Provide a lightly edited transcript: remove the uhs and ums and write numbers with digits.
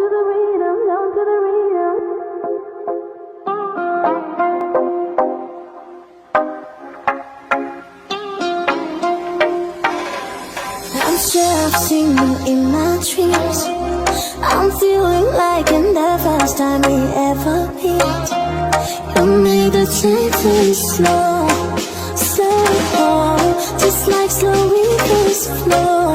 the rhythm, down to the rhythm. I'm sure I've seen you in my dreams. I'm feeling like in the first time we ever meet. You made the time very slow, slow, just like slow rivers flow.